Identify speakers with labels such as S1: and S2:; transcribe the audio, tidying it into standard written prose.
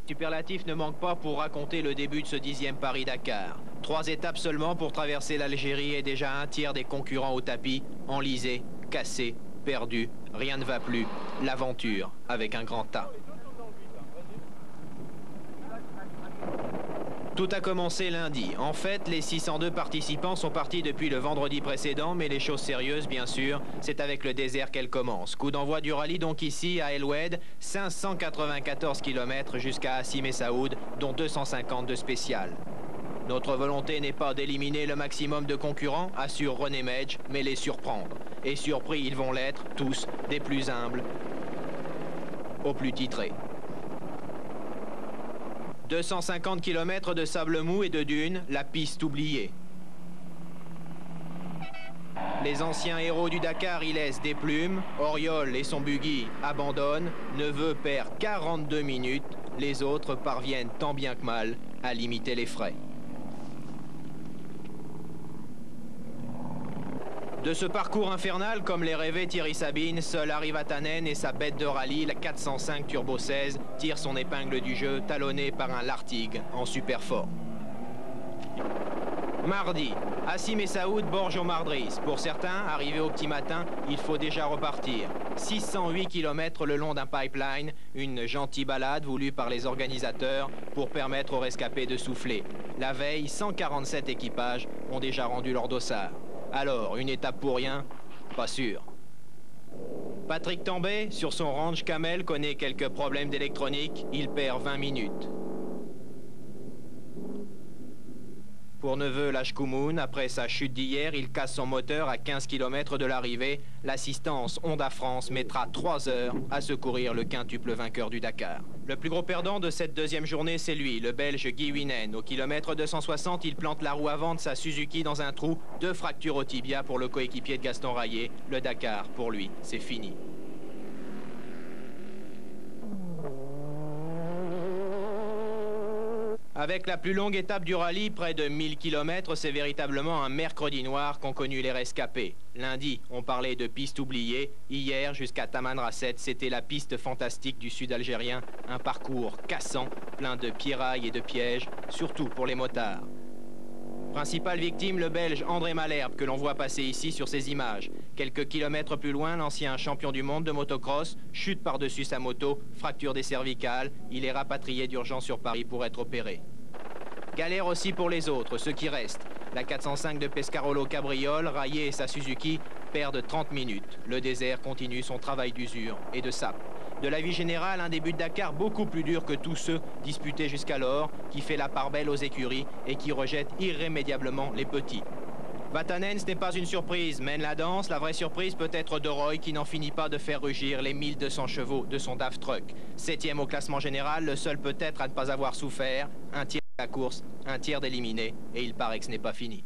S1: Superlatif ne manque pas pour raconter le début de ce 10e Paris-Dakar. 3 étapes seulement pour traverser l'Algérie et déjà un tiers des concurrents au tapis, enlisés, cassés, perdus, rien ne va plus. L'aventure avec un grand A. Tout a commencé lundi. En fait, les 602 participants sont partis depuis le vendredi précédent, mais les choses sérieuses, bien sûr, c'est avec le désert qu'elles commencent. Coup d'envoi du rallye donc ici à El Oued, 594 km jusqu'à Hassim et Saoud, dont 250 de spécial. Notre volonté n'est pas d'éliminer le maximum de concurrents, assure René Medj, mais les surprendre. Et surpris, ils vont l'être, tous, des plus humbles aux plus titrés. 250 km de sable mou et de dunes, la piste oubliée. Les anciens héros du Dakar y laissent des plumes. Auriol et son buggy abandonnent. Neveu perd 42 minutes. Les autres parviennent tant bien que mal à limiter les frais. De ce parcours infernal, comme les rêvait Thierry Sabine, seul Harry Vatanen et sa bête de rallye, la 405 Turbo 16, tire son épingle du jeu, talonné par un Lartigue en super fort. Mardi, Hassim et Saoud, Borjo-Mardris. Pour certains, arrivés au petit matin, il faut déjà repartir. 608 km le long d'un pipeline, une gentille balade voulue par les organisateurs pour permettre aux rescapés de souffler. La veille, 147 équipages ont déjà rendu leur dossard. Alors, une étape pour rien? Pas sûr. Patrick Tambay, sur son ranch Camel, connaît quelques problèmes d'électronique. Il perd 20 minutes. Pour Neveu Lachkoumoun, après sa chute d'hier, il casse son moteur à 15 km de l'arrivée. L'assistance Honda France mettra 3 heures à secourir le quintuple vainqueur du Dakar. Le plus gros perdant de cette deuxième journée, c'est lui, le Belge Guy Winen. Au kilomètre 260, il plante la roue avant de sa Suzuki dans un trou. 2 fractures au tibia pour le coéquipier de Gaston Rayet. Le Dakar, pour lui, c'est fini. Avec la plus longue étape du rallye, près de 1000 km, c'est véritablement un mercredi noir qu'ont connu les rescapés. Lundi, on parlait de piste oubliée. Hier, jusqu'à Tamanrasset, c'était la piste fantastique du sud algérien. Un parcours cassant, plein de pierrailles et de pièges, surtout pour les motards. Principale victime, le Belge André Malherbe, que l'on voit passer ici sur ces images. Quelques kilomètres plus loin, l'ancien champion du monde de motocross chute par-dessus sa moto, fracture des cervicales. Il est rapatrié d'urgence sur Paris pour être opéré. Galère aussi pour les autres, ceux qui restent. La 405 de Pescarolo Cabriole, Rayet et sa Suzuki perdent 30 minutes. Le désert continue son travail d'usure et de sape. De la vie générale, un début de Dakar beaucoup plus dur que tous ceux disputés jusqu'alors, qui fait la part belle aux écuries et qui rejette irrémédiablement les petits. Vatanen, ce n'est pas une surprise, mène la danse. La vraie surprise peut être de Roy, qui n'en finit pas de faire rugir les 1200 chevaux de son DAF Truck. 7e au classement général, le seul peut-être à ne pas avoir souffert. Un tiers de la course, un tiers d'éliminés, et il paraît que ce n'est pas fini.